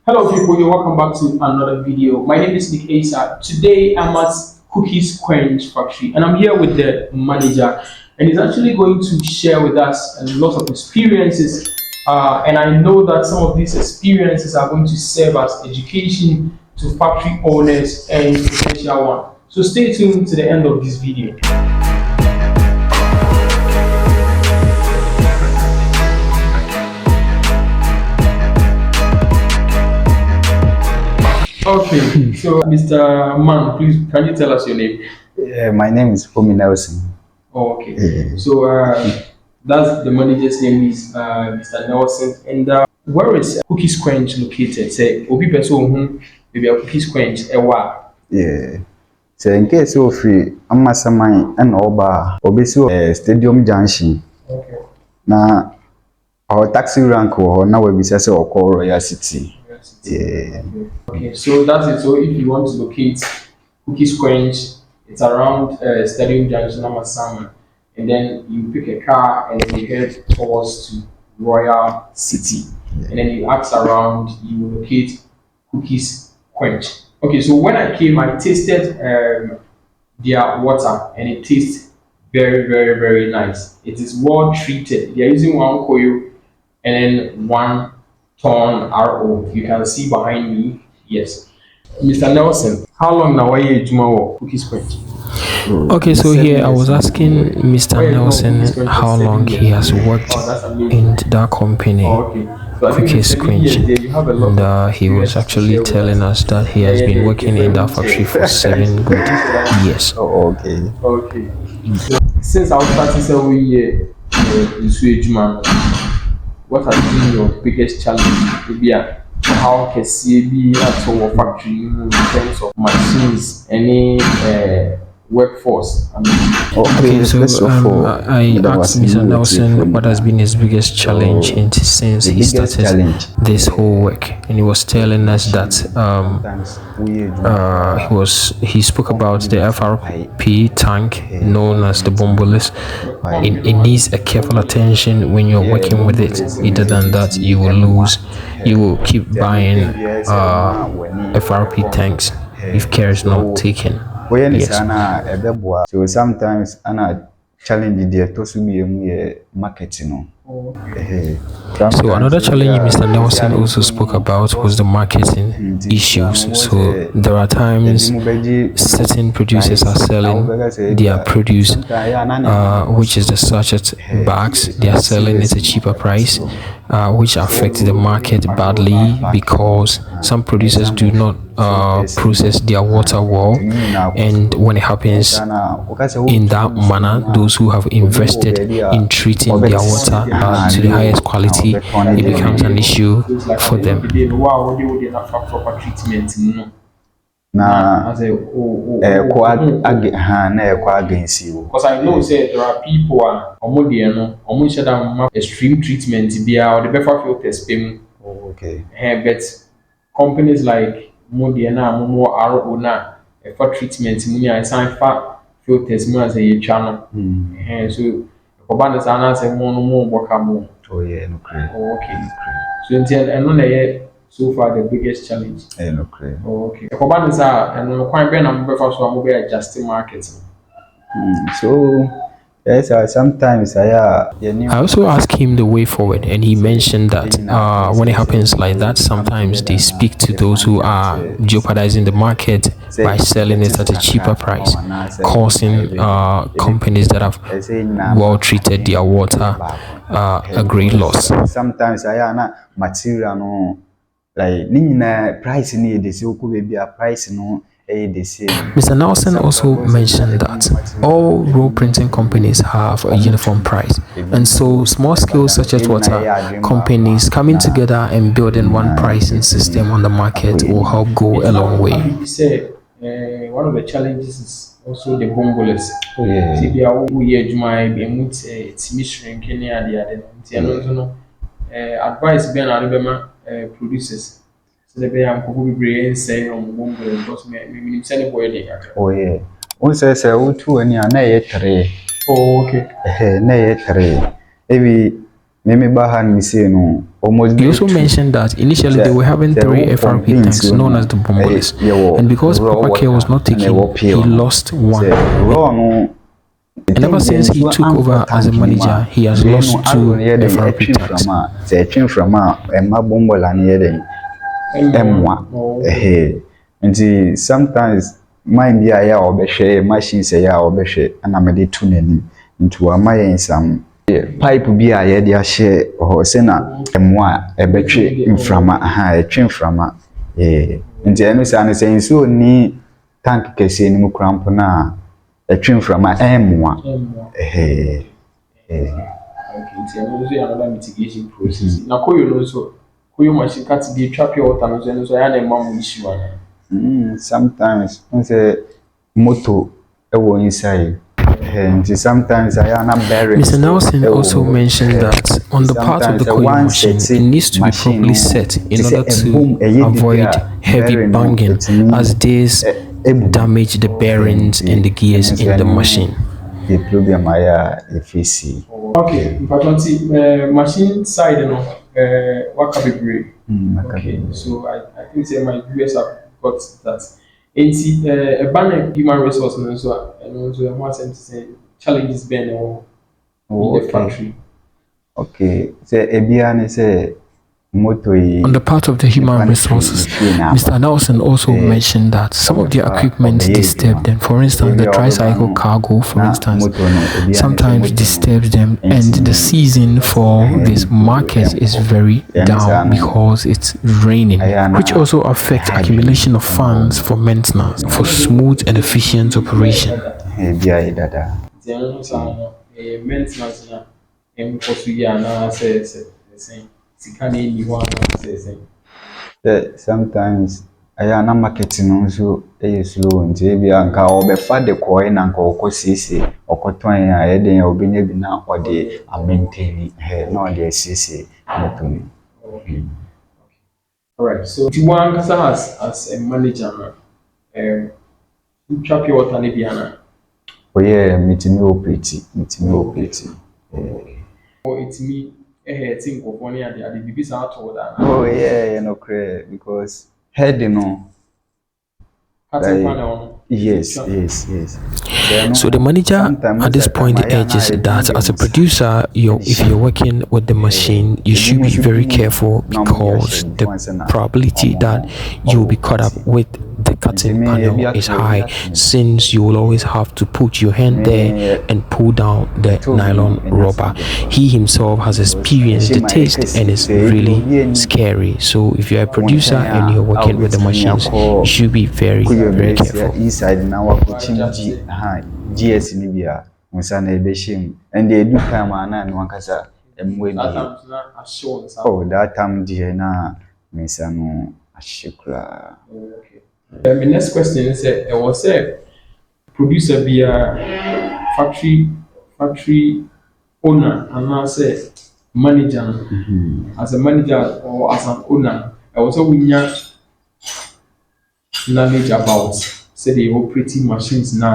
Hello people, you're welcome back to another video. My name is Nick Asa. Today I'm at Cookies Quench Factory and I'm here with the manager and he's actually going to share with us a lot of experiences and I know that some of these experiences are going to serve as education to factory owners and potential one. So stay tuned to the end of this video. Okay, so Mr. Man, please can you tell us your name? My name is Fomi Nelson. Oh, okay. So that's the manager's name is Mr. Nelson. And where is Cookies Quench located? Say, Obi person who maybe a Cookies Quench ewa. Yeah. So in case of free, I'm and Oba Obiso Stadium Junction. Okay. Now our taxi rank or now we say or call Royal City. Yeah. Okay, so that's it. So if you want to locate Cookies Quench, it's around Stadium Junction, Salmon, and then you pick a car and then you head towards to Royal City, and then you ask around, you will locate Cookies Quench. Okay, so when I came, I tasted their water, and it tastes very, very, very nice. It is well treated. They are using one coil and then one ton RO. You can see behind me. Yes. Mr. Nelson, how long now are you doing Cookies Quench? Okay, so here I was asking Mr. Nelson how long he has worked in that company, Cookies Quench, and he was actually telling us that he has been working in that factory for 7 good years. Oh, okay. Okay. Since I was starting to year in Sweden, what has been your biggest challenge? Maybe how can you be at our factory in terms of machines, any workforce? Okay, so I asked Mr. Nelson what has been his biggest challenge since he started this whole work, and he was telling us that he spoke about the FRP tank known as the bombolus. It needs a careful attention when you're working with it. Either than that, you will keep buying FRP tanks if care is not taken. Yes. So sometimes I'm challenge there to be marketing. So another challenge Mr. Nelson also spoke about was the marketing issues. So there are times certain producers are selling their produce, which is the sachet bags. They are selling it at a cheaper price, which affects the market badly because some producers do not process their water well, and when it happens in that manner, those who have invested in treating their water to the highest quality, it becomes an issue for them. Because I know say there are people extreme treatment or the better filters pay. Okay. But companies like Modiana, Momo, Arona, for treatment, I sign fat filters more as a channel. So, Obanas are not saying more work. Oh, yeah, no crane. Oh, okay. So, until I know so far the biggest challenge. No crane. Oh, okay. Obanas are and quite better number for some mobile adjusting marketing. So, yes, sometimes I also asked him the way forward, and he mentioned that when it happens like that, sometimes they speak to those who are jeopardizing the market by selling it at a cheaper price, causing companies that have well treated their water a great loss. Sometimes I am material no like price need this be a price no. Mr. Nelson also mentioned that all roll printing companies have a uniform price, and so small-scale sachetwater companies coming together and building one pricing system on the market will help go a long way. You say one of the challenges is also the bombolus. Advice being Alabama producers. The Bayam could be saying on Mumbai because maybe send a boy. Oh, yeah. One says, two and ya nay 3. Oh, okay. Nay 3. Maybe me bahan me say no almost. He also mentioned that initially they were having 3 FRP tanks known as the bombolas, and because proper care was not taken, he lost one. And ever since he took over as a manager, he has lost 2 FRP tanks. From Emma Bombola near them. And sometimes mind be a or share machines a ya or share, and I'm a tuning into a my some pipe be a year share or sena and moi a betray in from a high train from a and the other saying so ni tank case in Mukrampona a train from a M1. Okay, so another mitigation process. Now, you know, so you machine can't be trap your water, and so I had a mom issue. Sometimes I say moto inside. And sometimes I am not bearing. Mr. Nelson also mentioned that on the part of the coil machine, it needs to be properly set in order to avoid heavy banging, as this damage the bearings and the gears in the machine. The problem I efficacy. Okay, but on the machine side, you know, what can be great. Okay, so I think say my viewers have got that. And see, a banner human resource and also more sense say challenges being in the factory. Okay, so Ebiane say moto. On the part of the human resources, Mr. Nelson also mentioned that some of the equipment disturbed them. For instance, the tricycle cargo, for instance, sometimes disturbs them, and the season for this market is very down because it's raining, which also affects accumulation of funds for maintenance, for smooth and efficient operation. Sometimes I am marketing also a slow and Jabianca or be fat the coin and call Cosisi or Cotton I then will be now or they are maintaining her nor the CC. Alright, so if you want as a manager, you trap your water Nibiana. Oh, yeah, meeting me pretty. Or it's me. Think of one year the babies are told that. Oh yeah, you know, because head you know. Yes. So the manager at this point urges that as a producer, if you're working with the machine, you should be very careful because the probability that you will be caught up with the cutting panel is high, since you will always have to put your hand there and pull down the nylon rubber. He himself has experienced the taste and it's really scary. So if you're a producer and you're working with the machines, you should be very careful. Inside now GS Libya Musana Beshim and they do come and Wankasa and wait. Oh, that time Diana Missano Ashikra. My next question is I was a producer be a factory owner and now say manager as a manager or as an owner. I was a winner knowledge about say the operating machines now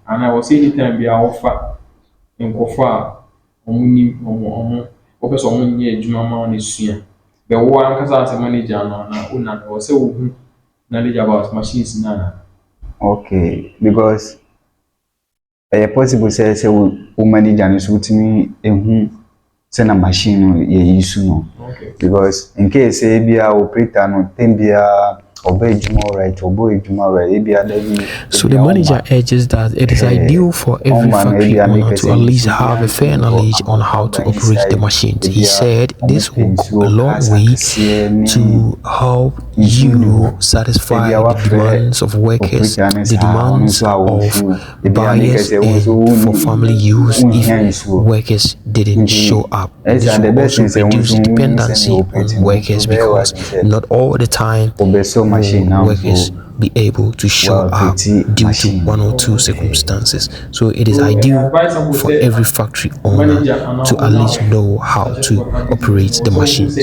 and I was saying anytime be offer in kofa office on year juma on is the one as a manager and owner or say knowledge about machines now. Okay, because a possible say we manage and suit me send a machine use no. Okay. Because in case be a operator no tembia obey right. So the manager urges that it is ideal for every factory owner to at least have a fair knowledge on how to operate the machines. He said this will go a long way to help you satisfy the demands of workers, the demands of buyers, and for family use if workers didn't show up. This will also reduce dependency on workers because not all the time workers be able to show up due to one or two circumstances. So it is ideal for every factory owner to at least know how to operate the machines.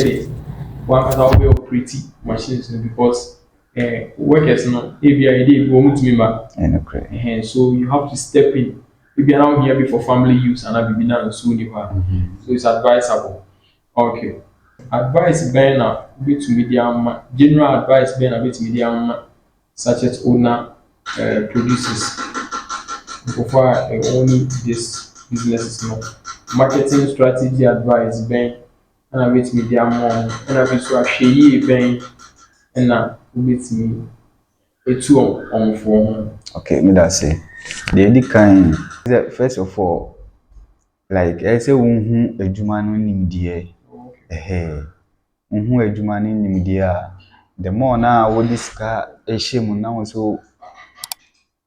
One can always operate machines because workers no ABID won't remember. So you have to step in. If you are now here before family use and I'll be now soon. So it's advisable. Okay. Advice Ben bit media general advice Ben bit media sachet owner produces before owning this businesses no. Marketing strategy advice Ben and bit media mom and bit so ahwe Ben and bit me etu on for. Okay, me that say. The kind first of all, like I say unhu adwuma no nimdeɛ. Unhu adwuma no nimdeɛ a the more na wo sika ehye mu na wo so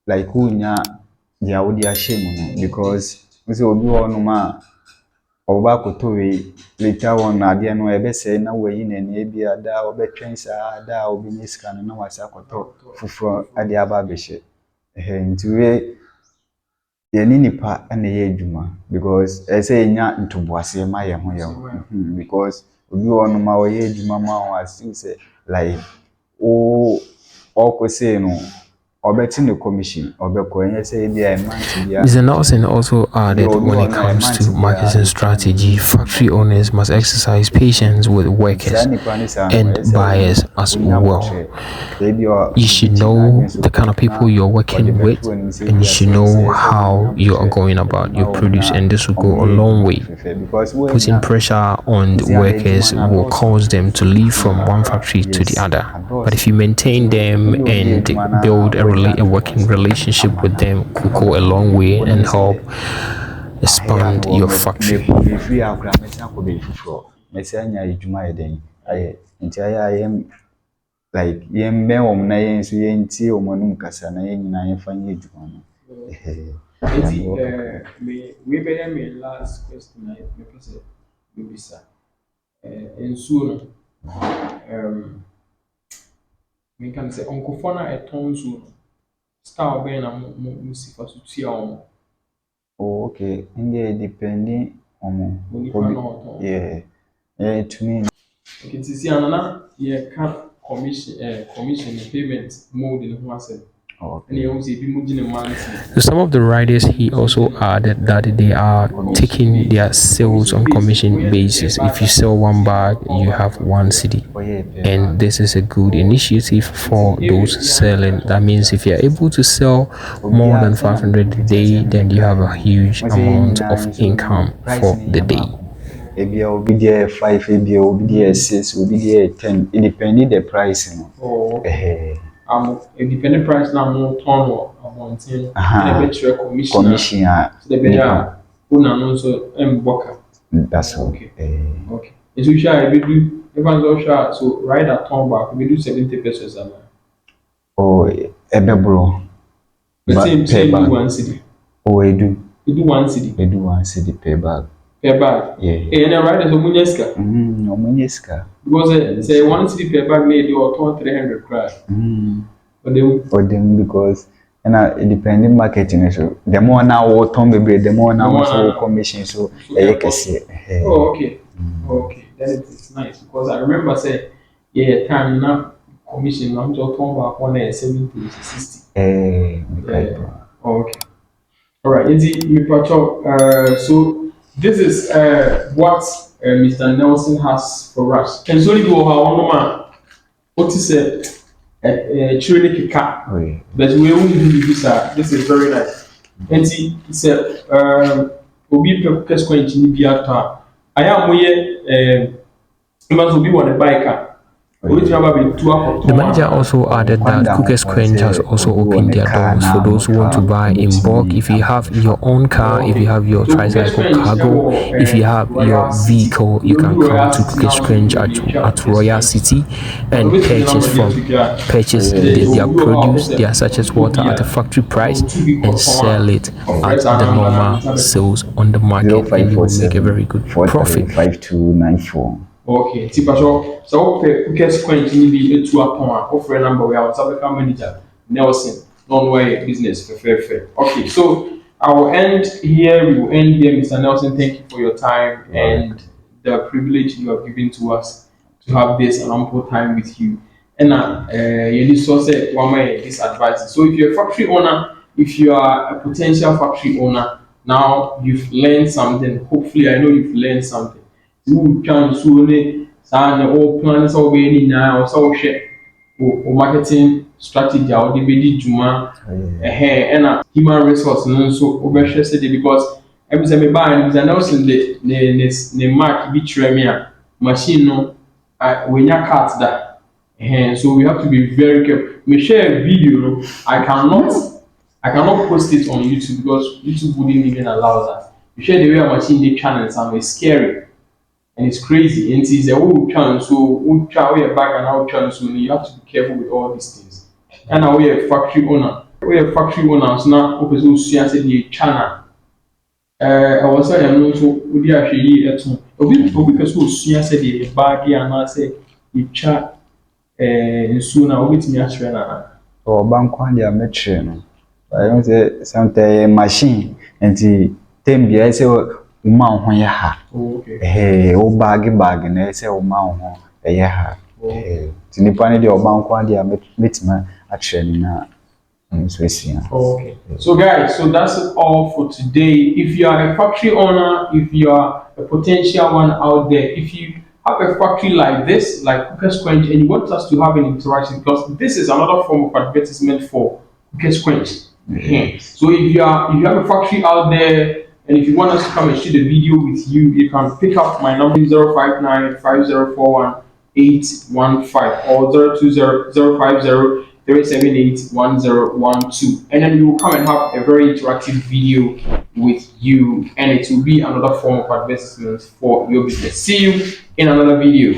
like unya dia wo dia hye mu no because we say obi ho no ma oba kotowe later on na ade no ebe say na wayi na ne bia da obetwen saa da obi ni sika no na wasa koto fufuro ade aba behye nti we ye ni nipa na ye adwuma because I say nya ntoboase ma ye ho ye because obi ho no ma wo ye adwuma ma wo asim say like o say no obeti no commission obeko enye say dia month dia. Mr. Nelson also added when it comes to marketing strategy, factory owners must exercise patience with workers and buyers as well. You should know the kind of people you're working with, and you should know how you are going about your produce, and this will go a long way. Putting pressure on the workers will cause them to leave from one factory to the other. But if you maintain them and build a working relationship with them, could go a long way and help expand your factory. Like yem be wo na yen so yen tie wo manum kasa na yen nyina yen fa nye adwuma no We be me last question I me pese me bisa ensuo no me kan say onkofo na eton nsuo no style be na mo sifa so tua o. Oh, okay. India depending on yeah. Yeah, to me. Okay, see anana ye can commission payment mode in who asem. Okay. So some of the riders, he also added that they are taking their sales on commission basis. If you sell one bag, you have 1 cedi, and this is a good initiative for those selling. That means if you're able to sell more than 500 a day, then you have a huge amount of income for the day. Maybe I'll be there 5, maybe I'll be there 6, will be there 10. It depends the price. Oh. A dependent price now more ton or mountain and a commission. So the better also worker. That's okay. Okay. It's usually we do everyone's so right at turn back we do 70 pesos a month. Oh, ebebro. But same 1 cedi. Oh, I do. You do 1 cedi. I do 1 cedi per bag. Per bag. Yeah. And then right as a munyeska. Munyeska. Because say 1 cedi per bag lady or turn 300 crash. For them because and it depending marketing so the more now what turn be the more now so commission so oh okay. Okay, then it is nice because I remember say yeah time now commission I'm just turn back on 70 to 60. Okay. All right, so this is what Mr. Nelson has for us. And so you go how what is it? Chirene Kika. But we only do this is very nice. And see, it's a Obi Pekes Quench in Biata. I am where must be one a biker. The manager also added that Cookers Quench has also opened their doors for those who want to buy in bulk. If you have your own car, if you have your tricycle cargo, if you have your vehicle, you can come to Cookers Quench at Royal City and purchase their produce, their sachet water at a factory price and sell it at the normal sales on the market, and you will make a very good profit. 5294. Okay, so Cookers Quench need be to offer a number where our South manager Nelson non-way business fair. Okay, so I will end here. We will end here, Mr. Nelson. Thank you for your time and the privilege you have given to us to have this ample time with you. And you need to say one way this advice. So if you're a factory owner, if you are a potential factory owner, now you've learned something. Hopefully, I know you've learned something. Who chance who ne sign all plans or any now or so share or marketing strategy or the bedi juma and a human resource no so over said because every time I buy and was in the mark be tremia machine no when you cut that. So we have to be very careful. Me share a video, no, I cannot post it on YouTube because YouTube wouldn't even allow that. You share the way a machine they channels and it's scary and it's crazy. And it's a whole chance, so we try we back and out chance, so you have to be careful with all these things. And now we are factory owner. We are factory owners now. Okay, so see, I said the channel. I was saying, no, so we are actually at home. We can so see, I said the bag here and I say the chat. Soon I will meet me actually. Or bank one dia metre no. I don't say something machine and the tem bia say uma ho ya ha. Okay. O bag na say uma ho ya ha. Ti nipa ne dia o bank one dia metima atre ni na so esia. Okay. So guys, so that's all for today. If you are a factory owner, if you are a potential one out there, if you have a factory like this, like Cooker's Quench, and you want us to have an interaction, because this is another form of advertisement for Cooker's Quench. So if you have a factory out there, and if you want us to come and shoot a video with you, you can pick up my number 059-5041-815 or 020-050-378-1012, and then we will come and have a very interactive video with you, and it will be another form of advertisement for your business. See you in another video.